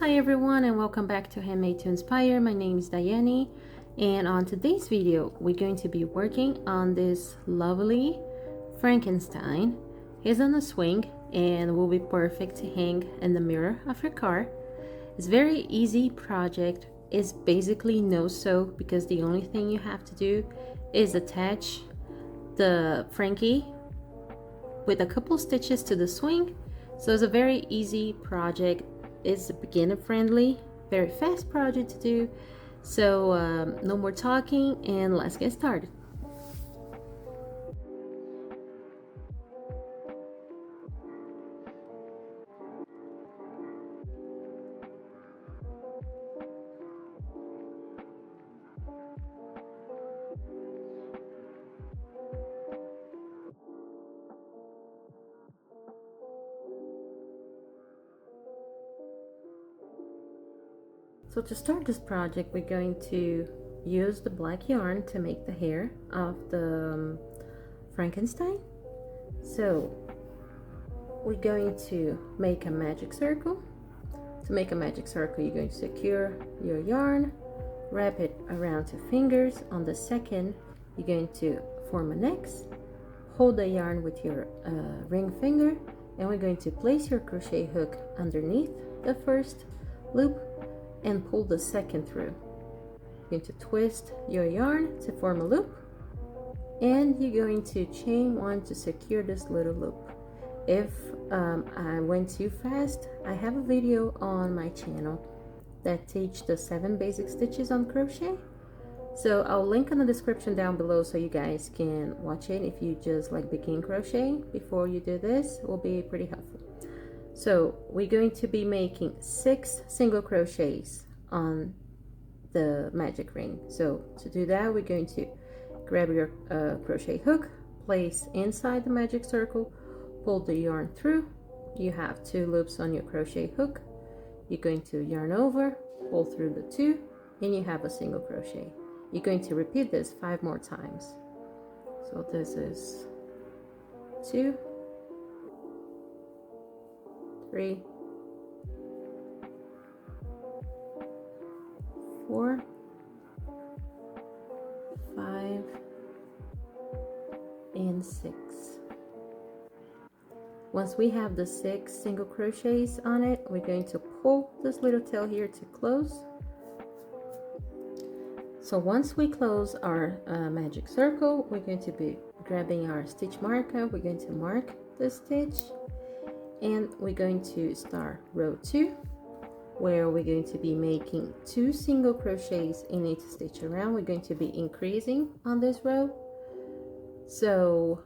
Hi everyone, and welcome back to Handmade to Inspire. My name is Diane, and on today's video we're going to be working on this lovely Frankenstein. He's on a swing and will be perfect to hang in the mirror of your car. It's a very easy project. It's basically no sew because the only thing you have to do is attach the Frankie with a couple stitches to the swing. So it's a very easy project. It's a beginner friendly, very fast project to do. So no more talking and let's get started. So to start this project, we're going to use the black yarn to make the hair of the Frankenstein. So we're going to make a magic circle. To make a magic circle, you're going to secure your yarn, wrap it around 2 fingers. On the second, you're going to form an X, hold the yarn with your ring finger, and we're going to place your crochet hook underneath the first loop and pull the second through. You're going to twist your yarn to form a loop, and you're going to chain 1 to secure this little loop. If I went too fast, I have a video on my channel that teach the 7 basic stitches on crochet. So I'll link in the description down below so you guys can watch it if you just like begin crochet. Before you do this, it will be pretty helpful. So we're going to be making 6 single crochets on the magic ring. So to do that, we're going to grab your crochet hook, place inside the magic circle, pull the yarn through. You have 2 loops on your crochet hook. You're going to yarn over, pull through the 2, and you have a single crochet. You're going to repeat this 5 more times. So this is 2, 3, 4, 5, and 6. Once we have the 6 single crochets on it, we're going to pull this little tail here to close. So once we close our magic circle, we're going to be grabbing our stitch marker. We're going to mark the stitch, and we're going to start row 2, where we're going to be making 2 single crochets in each stitch around. We're going to be increasing on this row. So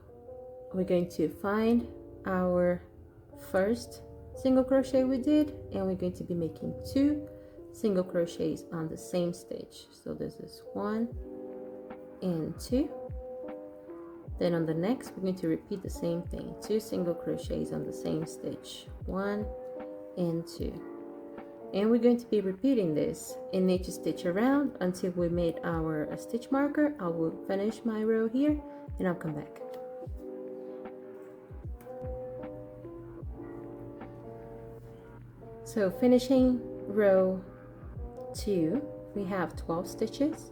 we're going to find our first single crochet we did, and we're going to be making 2 single crochets on the same stitch. So this is 1 and 2. Then on the next, we're going to repeat the same thing, 2 single crochets on the same stitch, 1 and 2. And we're going to be repeating this in each stitch around until we made our stitch marker. I will finish my row here and I'll come back. So finishing row 2, we have 12 stitches.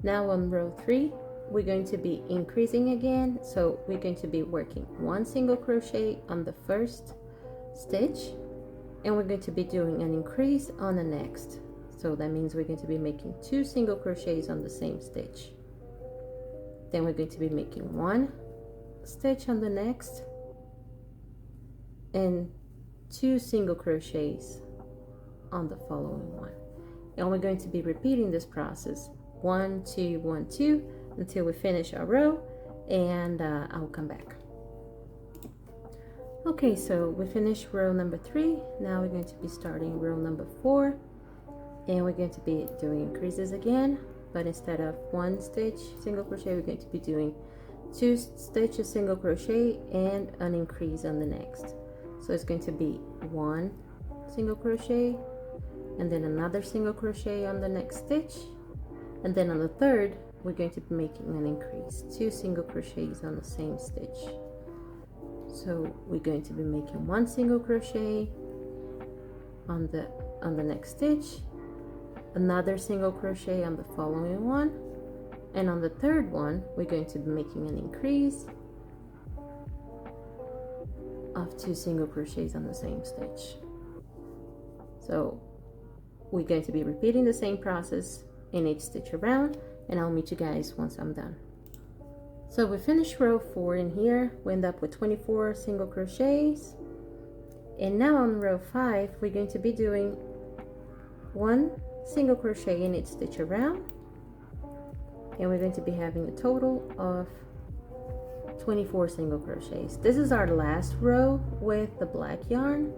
Now on row 3, we're going to be increasing again. So we're going to be working 1 single crochet on the first stitch, and we're going to be doing an increase on the next. So that means we're going to be making 2 single crochets on the same stitch. Then we're going to be making 1 stitch on the next and 2 single crochets on the following one. And we're going to be repeating this process 1 2 1 2 until we finish our row, and I'll come back. Okay, so we finished row number 3. Now we're going to be starting row number 4, and we're going to be doing increases again, but instead of 1 stitch single crochet, we're going to be doing 2 stitches single crochet and an increase on the next. So it's going to be 1 single crochet and then another single crochet on the next stitch, and then on the third we're going to be making an increase, 2 single crochets on the same stitch. So we're going to be making 1 single crochet on the on the next stitch, another single crochet on the following one, and on the third one we're going to be making an increase of 2 single crochets on the same stitch. So we're going to be repeating the same process in each stitch around, and I'll meet you guys once I'm done. So we finished row 4 in here. We end up with 24 single crochets, and now on row 5 we're going to be doing 1 single crochet in each stitch around, and we're going to be having a total of 24 single crochets. This is our last row with the black yarn.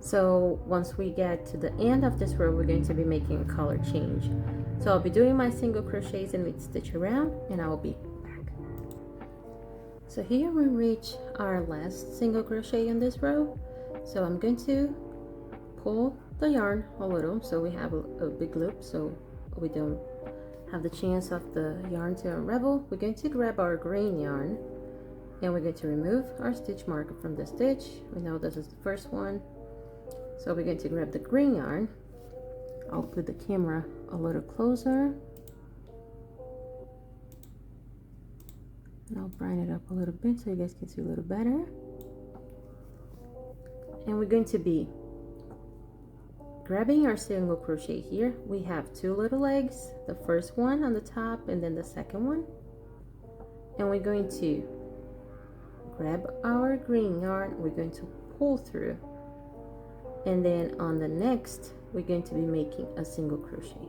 So once we get to the end of this row, we're going to be making a color change. So I'll be doing my single crochets in each stitch around, and I will be back. So here we reach our last single crochet in this row. So I'm going to pull the yarn a little so we have a big loop, so we don't have the chance of the yarn to unravel. We're going to grab our green yarn, and we're going to remove our stitch marker from the stitch. We know this is the first one. So we're going to grab the green yarn. I'll put the camera a little closer, and I'll brighten it up a little bit so you guys can see a little better. And we're going to be grabbing our single crochet here. We have 2 little legs, the first one on the top and then the second one. And we're going to grab our green yarn, we're going to pull through, and then on the next we're going to be making a single crochet.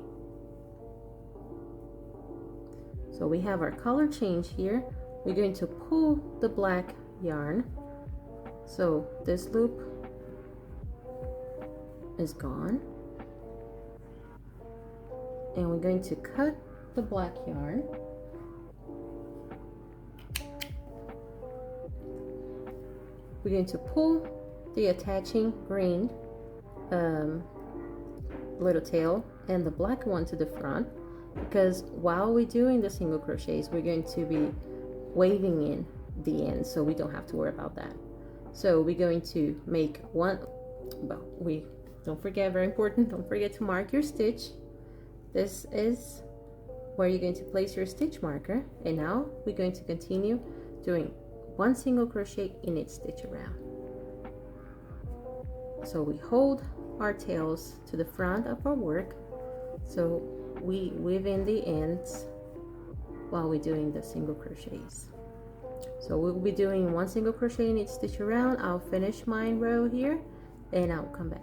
So we have our color change here. We're going to pull the black yarn, so this loop is gone, and we're going to cut the black yarn, we're going to pull the attaching green little tail and the black one to the front, because while we're doing the single crochets we're going to be waving in the end, so we don't have to worry about that. So we're going to make one, well, we don't forget, very important, don't forget to mark your stitch. This is where you're going to place your stitch marker, and now we're going to continue doing 1 single crochet in each stitch around. So we hold our tails to the front of our work, so we weave in the ends while we're doing the single crochets. So we'll be doing 1 single crochet in each stitch around. I'll finish my row here and I'll come back.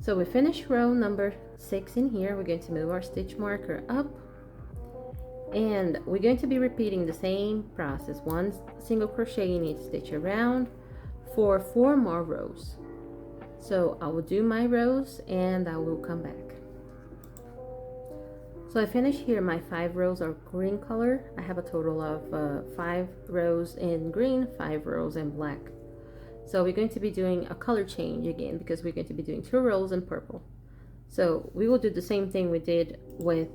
So we finished row number 6 in here. We're going to move our stitch marker up, and we're going to be repeating the same process, 1 single crochet in each stitch around for 4 more rows. So I will do my rows and I will come back. So I finished here. My 5 rows are green color. I have a total of 5 rows in green, 5 rows in black. So we're going to be doing a color change again, because we're going to be doing 2 rows in purple. So we will do the same thing we did with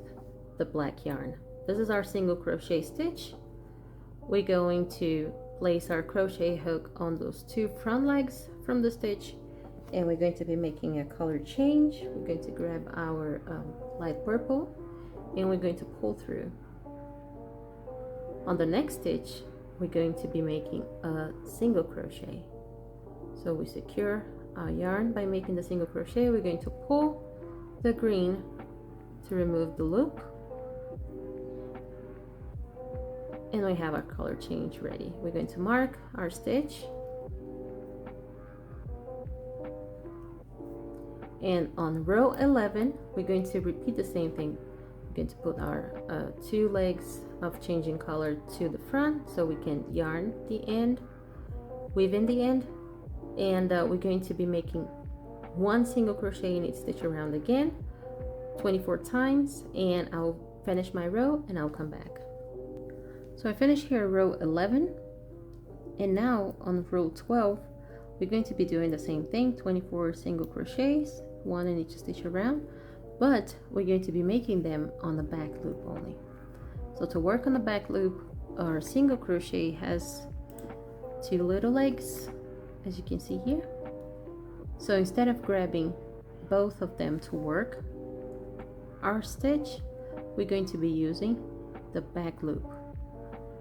the black yarn. This is our single crochet stitch. We're going to place our crochet hook on those 2 front legs from the stitch, and we're going to be making a color change. We're going to grab our light purple, and we're going to pull through. On the next stitch we're going to be making a single crochet. So we secure our yarn by making the single crochet. We're going to pull the green to remove the loop, and we have our color change ready. We're going to mark our stitch, and on row 11 we're going to repeat the same thing. We're going to put our 2 legs of changing color to the front so we can yarn the end, weave in the end, and we're going to be making 1 single crochet in each stitch around again 24 times, and I'll finish my row and I'll come back. So I finished here row 11, and now on row 12 we're going to be doing the same thing, 24 single crochets, 1 in each stitch around, but we're going to be making them on the back loop only. So to work on the back loop, our single crochet has 2 little legs, as you can see here, So instead of grabbing both of them to work our stitch, we're going to be using the back loop.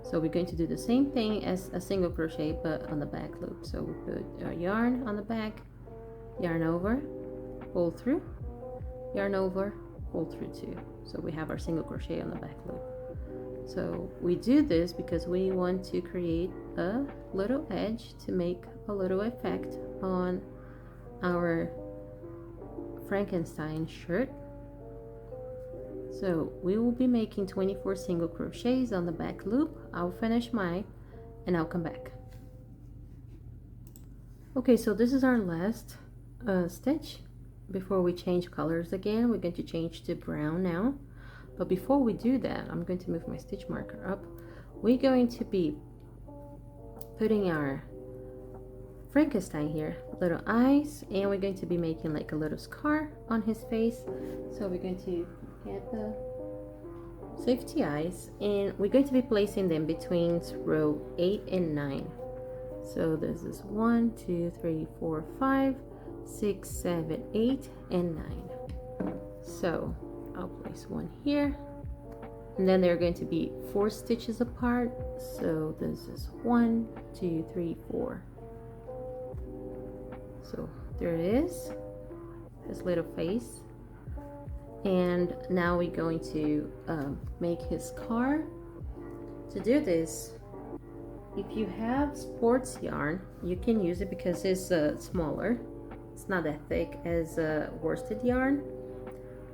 So we're going to do the same thing as a single crochet, but on the back loop. So we put our yarn on the back, yarn over, pull through, yarn over, pull through two. So we have our single crochet on the back loop. So we do this because we want to create a little edge to make a little effect on our Frankenstein shirt. So we will be making 24 single crochets on the back loop. I'll finish mine and I'll come back. Okay, so this is our last stitch before we change colors again. We're going to change to brown now, but before we do that, I'm going to move my stitch marker up. We're going to be putting our Frankenstein here, little eyes, and we're going to be making like a little scar on his face. So we're going to get the safety eyes and we're going to be placing them between row 8 and 9. So this is 1, 2, 3, 4, 5, 6, 7, 8, and 9. So I'll place one here, and then they're going to be 4 stitches apart. So this is 1, 2, 3, 4. So there it is, his little face. And now we're going to make his car. To do this, if you have sports yarn, you can use it because it's smaller. It's not that thick as worsted yarn.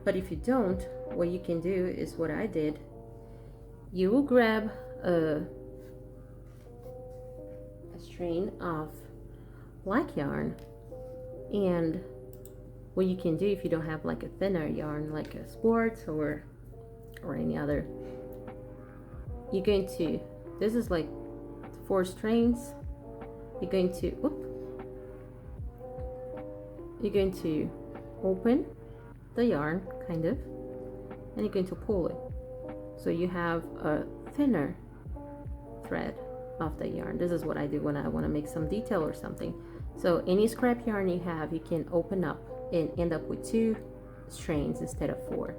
But if you don't, what you can do is what I did. You will grab a string of black yarn, and what you can do if you don't have like a thinner yarn like a sports or any other, you're going to, this is like 4 strings. You're going to open the yarn kind of, and you're going to pull it, so you have a thinner thread of the yarn. This is what I do when I want to make some detail or something. So any scrap yarn you have, you can open up and end up with 2 strands instead of 4.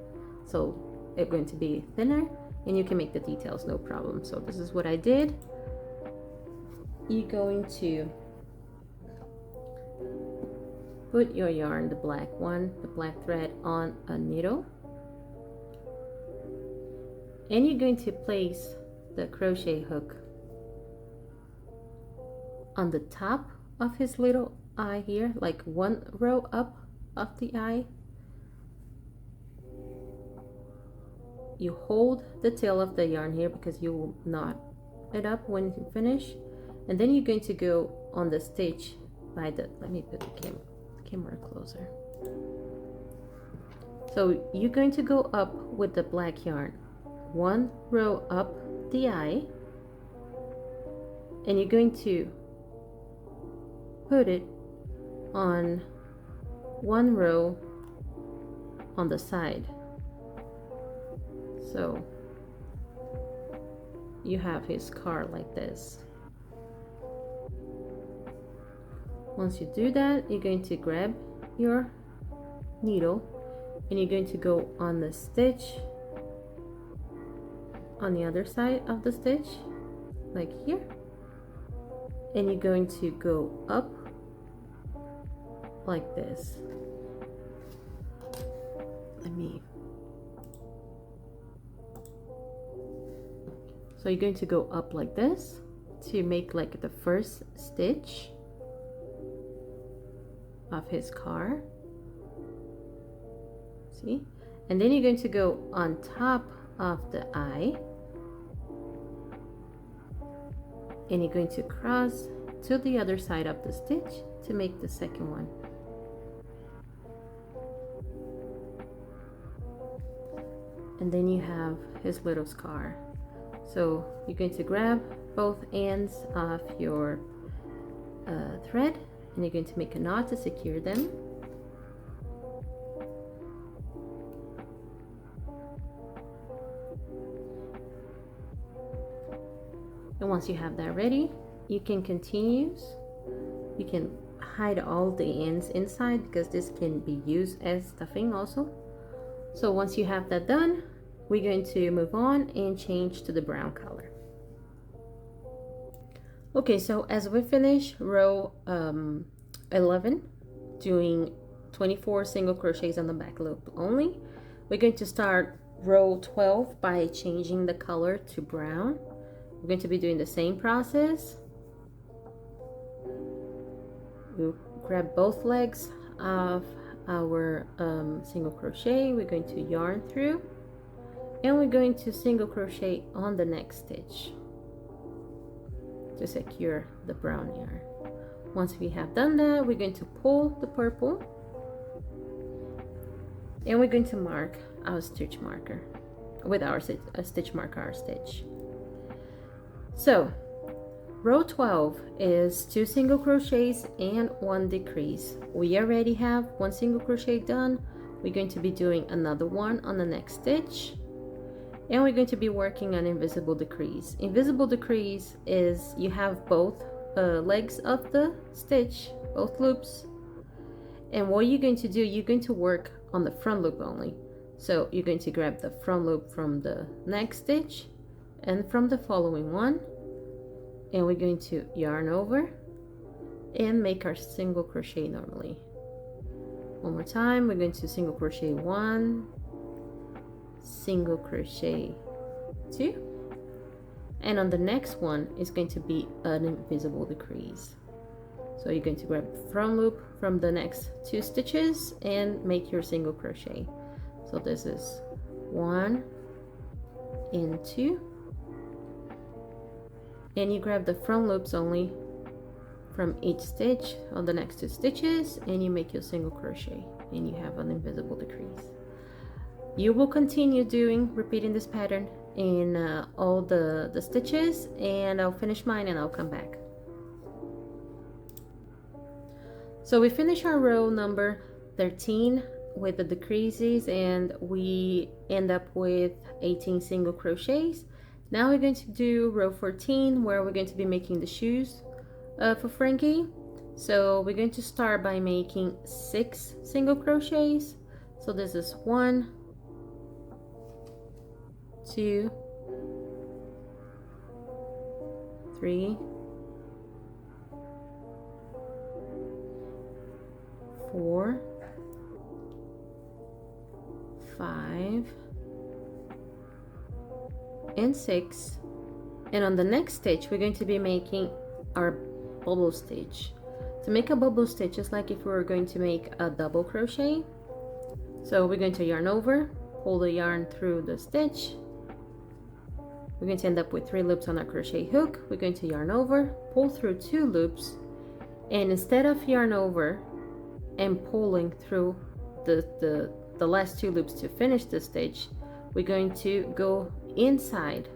So it's going to be thinner and you can make the details no problem. So this is what I did. You're going to put your yarn, the black one, the black thread, on a needle, and you're going to place the crochet hook on the top of his little eye here, like 1 row up of the eye. You hold the tail of the yarn here because you will knot it up when you finish, and then you're going to go on the stitch by the, let me put the camera closer. So you're going to go up with the black yarn 1 row up the eye, and you're going to put it on 1 row on the side. So you have his car like this. Once you do that, you're going to grab your needle and you're going to go on the stitch on the other side of the stitch, like here, and you're going to go up like this. So you're going to go up like this to make like the first stitch of his car. See? And then you're going to go on top of the eye, and you're going to cross to the other side of the stitch to make the second one. And then you have his little scar. So you're going to grab both ends of your thread, and you're going to make a knot to secure them. And once you have that ready, you can continue. You can hide all the ends inside because this can be used as stuffing also. So once you have that done, we're going to move on and change to the brown color. Okay, so as we finish row 11, doing 24 single crochets on the back loop only, we're going to start row 12 by changing the color to brown. We're going to be doing the same process. We'll grab both legs of our single crochet. We're going to yarn through, and we're going to single crochet on the next stitch to secure the brown yarn. Once we have done that, we're going to pull the purple, and we're going to mark our stitch marker with our stitch marker, our stitch. So row 12 is 2 single crochets and 1 decrease. We already have 1 single crochet done. We're going to be doing another one on the next stitch, and we're going to be working on invisible decrease. Invisible decrease is you have both legs of the stitch, both loops, and what you're going to do, you're going to work on the front loop only. So you're going to grab the front loop from the next stitch and from the following one, and we're going to yarn over and make our single crochet normally. One more time, we're going to single crochet 1, single crochet 2, and on the next one is going to be an invisible decrease. So you're going to grab the front loop from the next 2 stitches and make your single crochet. So this is 1 and 2, and you grab the front loops only from each stitch on the next 2 stitches, and you make your single crochet, and you have an invisible decrease. You will continue repeating this pattern in all the stitches, and I'll finish mine and I'll come back. So we finish our row number 13 with the decreases, and we end up with 18 single crochets. Now we're going to do row 14, where we're going to be making the shoes for Frankie. So we're going to start by making 6 single crochets. So this is 1, 2, 3, 4, 5, and 6, and on the next stitch we're going to be making our bubble stitch. To make a bubble stitch, just like if we were going to make a double crochet, so we're going to yarn over, pull the yarn through the stitch. We're going to end up with 3 loops on our crochet hook. We're going to yarn over, pull through 2 loops, and instead of yarn over and pulling through the last 2 loops to finish the stitch, we're going to go inside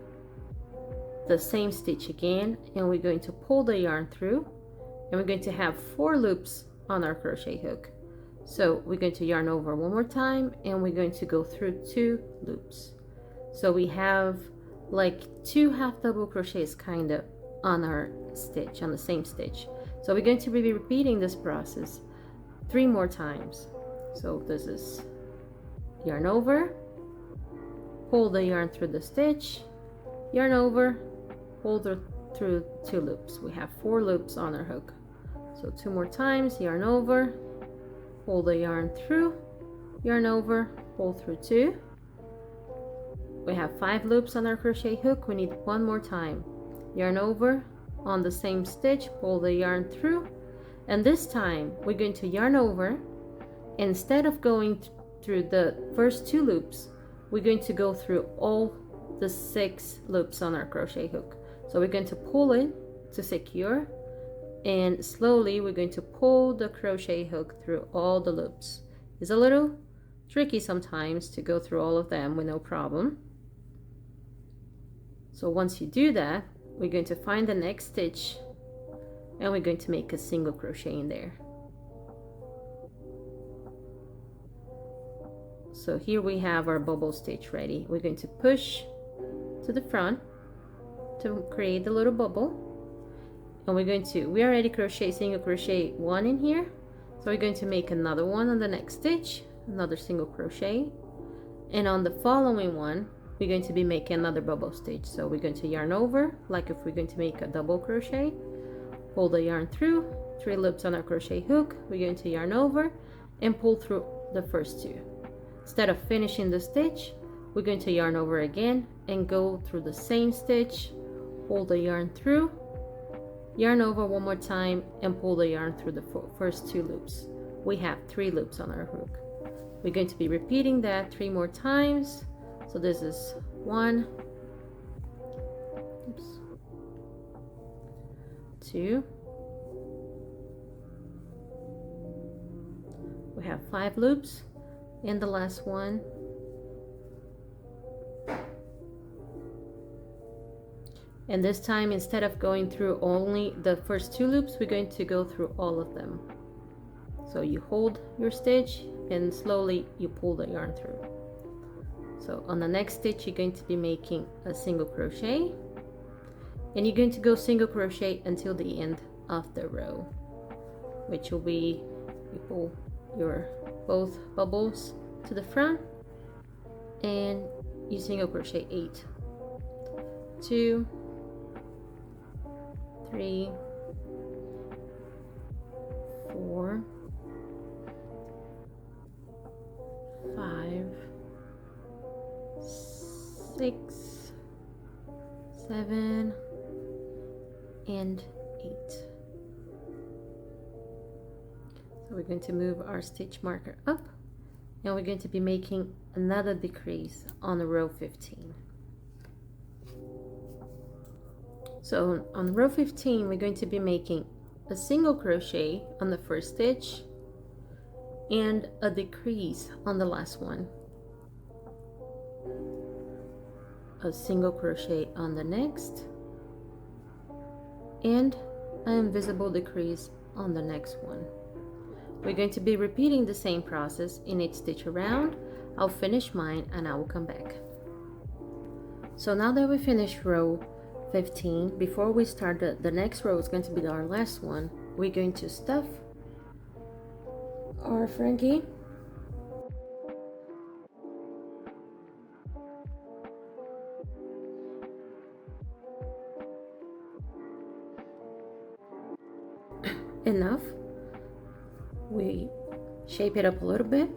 the same stitch again, and we're going to pull the yarn through, and we're going to have 4 loops on our crochet hook. So we're going to yarn over one more time, and we're going to go through 2 loops. So we have like 2 half double crochets kind of on our stitch, on the same stitch. So we're going to be repeating this process 3 more times. So this is yarn over, pull the yarn through the stitch, yarn over, pull through 2 loops. We have 4 loops on our hook. So 2 more times, yarn over, pull the yarn through, yarn over, pull through 2. We have 5 loops on our crochet hook. We need 1 more time, yarn over on the same stitch, pull the yarn through, and this time we're going to yarn over. Instead of going through the first 2 loops, we're going to go through all the 6 loops on our crochet hook. So we're going to pull it to secure, and slowly we're going to pull the crochet hook through all the loops. It's a little tricky sometimes to go through all of them with no problem. So once you do that, we're going to find the next stitch, and we're going to make a single crochet in there. So here we have our bubble stitch ready. We're going to push to the front to create the little bubble, and we already crochet single crochet one in here, so we're going to make another one on the next stitch, another single crochet, and on the following one we're going to be making another bubble stitch. So we're going to yarn over like if we're going to make a double crochet, pull the yarn through, 3 loops on our crochet hook, we're going to yarn over and pull through the first 2. Instead of finishing the stitch, we're going to yarn over again and go through the same stitch, pull the yarn through, yarn over one more time, and pull the yarn through the first 2 loops. We have 3 loops on our hook. We're going to be repeating that 3 more times. So this is 1, 2, we have 5 loops, and the last one, and this time instead of going through only the first 2 loops, we're going to go through all of them. So you hold your stitch and slowly you pull the yarn through. So on the next stitch you're going to be making a single crochet, and you're going to go single crochet until the end of the row, which will be, you pull your both bubbles to the front and you single crochet 8, 2, 3, 4, 5, 6, 7, and 8. So we're going to move our stitch marker up, and we're going to be making another decrease on the row 15. So on row 15 we're going to be making a single crochet on the first stitch and a decrease on the last one, a single crochet on the next, and an invisible decrease on the next one. We're going to be repeating the same process in each stitch around. I'll finish mine and I will come back. So now that we finished row 15, before we start the next row, is going to be our last one, we're going to stuff our Frankie enough. We shape it up a little bit,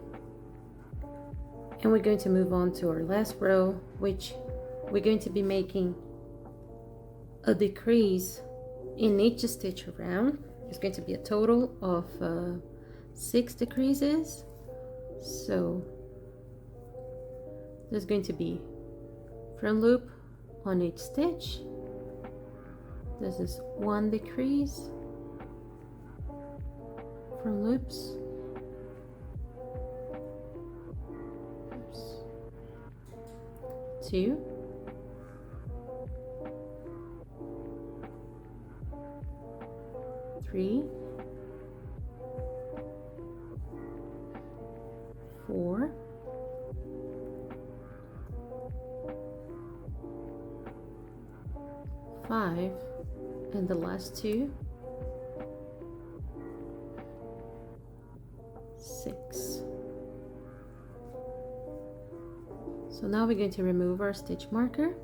and we're going to move on to our last row, which we're going to be making a decrease in each stitch around. It's going to be a total of 6 decreases. So there's going to be front loop on each stitch. This is 1 decrease, front loops, 2, 3, 4, 5, and the last 2, 6. So now we're going to remove our stitch marker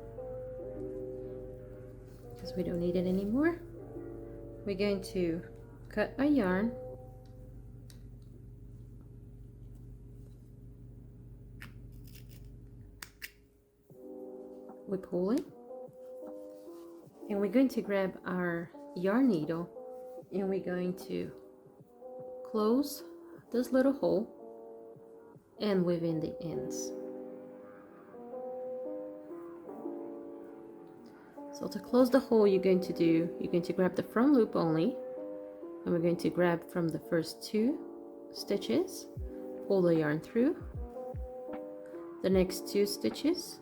because we don't need it anymore. We're going to cut a yarn, we pull it, and we're going to grab our yarn needle and we're going to close this little hole and weave in the ends. So to close the hole, you're going to grab the front loop only, and we're going to grab from the first 2 stitches, pull the yarn through, the next 2 stitches,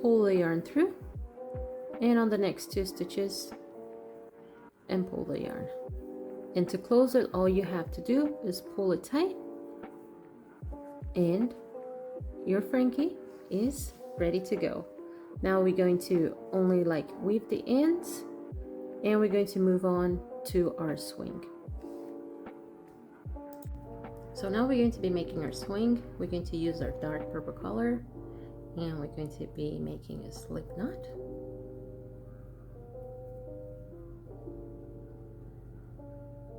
pull the yarn through, and on the next 2 stitches and pull the yarn. And to close it, all you have to do is pull it tight, and your Frankie is ready to go. Now we're going to only weave the ends And we're going to move on to our swing. So now we're going to be making our swing. We're going to use our dark purple color, and we're going to be making a slip knot.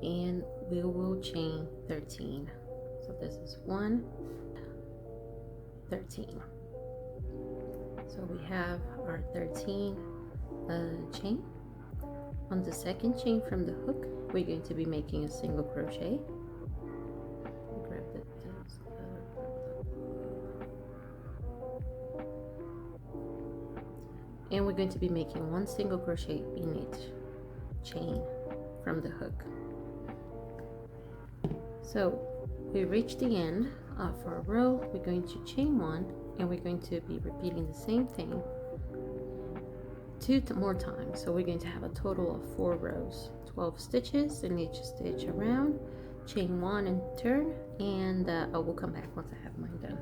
And we will chain 13. So this is 1, 13. So we have our 13 chain. On the second chain from the hook, we're going to be making a single crochet. Grab this and we're going to be making 1 single crochet in each chain from the hook. So we reach the end of our row. We're going to chain 1, and we're going to be repeating the same thing 2 more times. So we're going to have a total of 4 rows, 12 stitches in each stitch around, chain 1 and turn, and I will come back once I have mine done.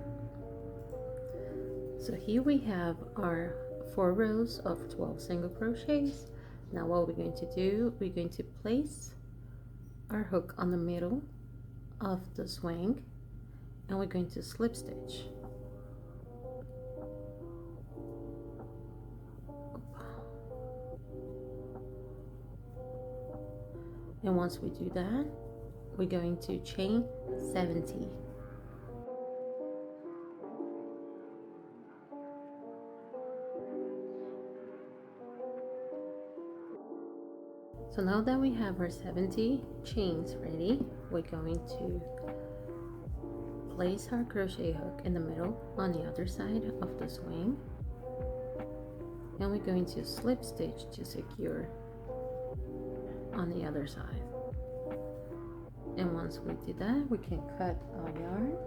So here we have our 4 rows of 12 single crochets. Now what we're going to do, we're going to place our hook on the middle of the swing, and we're going to slip stitch. And once we do that, we're going to chain 70. So now that we have our 70 chains ready, we're going to place our crochet hook in the middle on the other side of the swing, and we're going to slip stitch to secure on the other side. And once we do that, we can cut our yarn,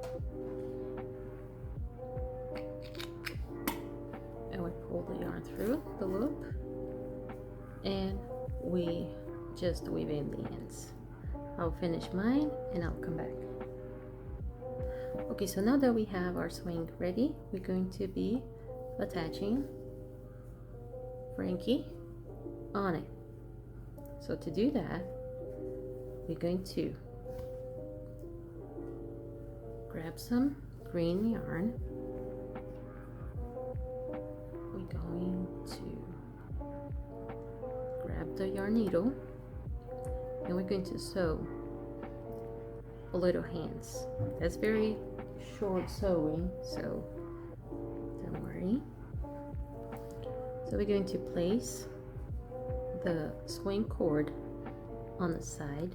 and we pull the yarn through the loop, and we just weave in the ends. I'll finish mine and I'll come back. Okay, so now that we have our swing ready, we're going to be attaching Frankie on it. So to do that, we're going to grab some green yarn. We're going to grab the yarn needle, and we're going to sew a little hands. That's very short sewing, so don't worry. So we're going to place the swing cord on the side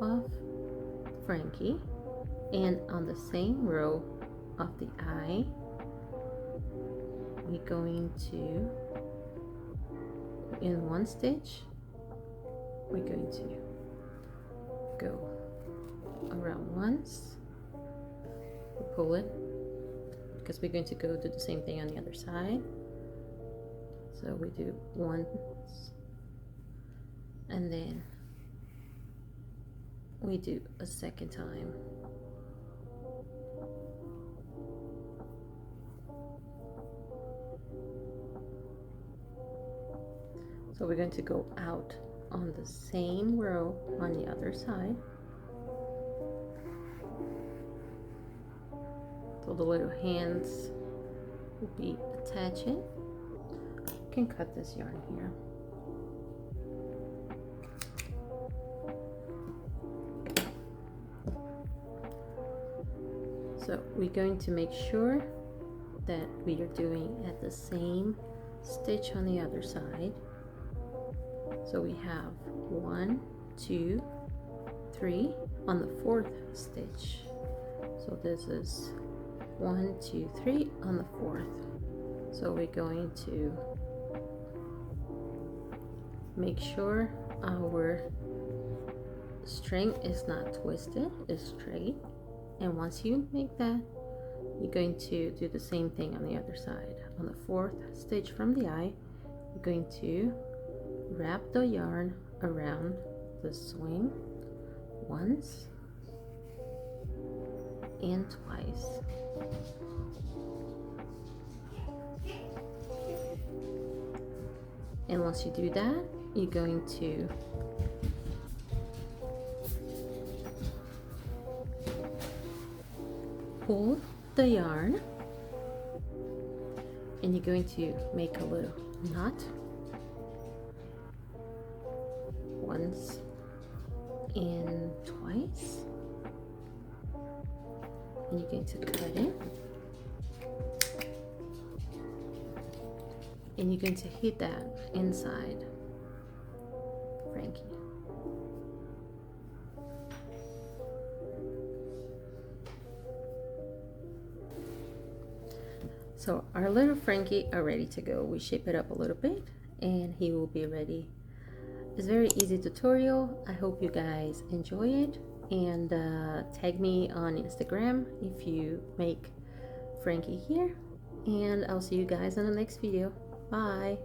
of Frankie, and on the same row of the eye, we're going to, in 1 stitch, we're going to go around once, pull it, because we're going to go do the same thing on the other side. So we do once, and then we do a second time. So we're going to go out on the same row on the other side. So the little hands will be attaching. You can cut this yarn here. So we're going to make sure that we are doing at the same stitch on the other side. So we have 1, 2, 3 on the 4th stitch. So this is 1, 2, 3 on the 4th. So we're going to make sure our string is not twisted, it's straight. And once you make that, you're going to do the same thing on the other side. On the 4th stitch from the eye, you're going to wrap the yarn around the swing once and twice. And once you do that, you're going to pull the yarn and you're going to make a little knot once and twice, and you're going to cut it, and you're going to hit that inside Frankie. So our little Frankie are ready to go. We shape it up a little bit and he will be ready. It's a very easy tutorial. I hope you guys enjoy it, and tag me on Instagram if you make Frankie here, and I'll see you guys in the next video. Bye.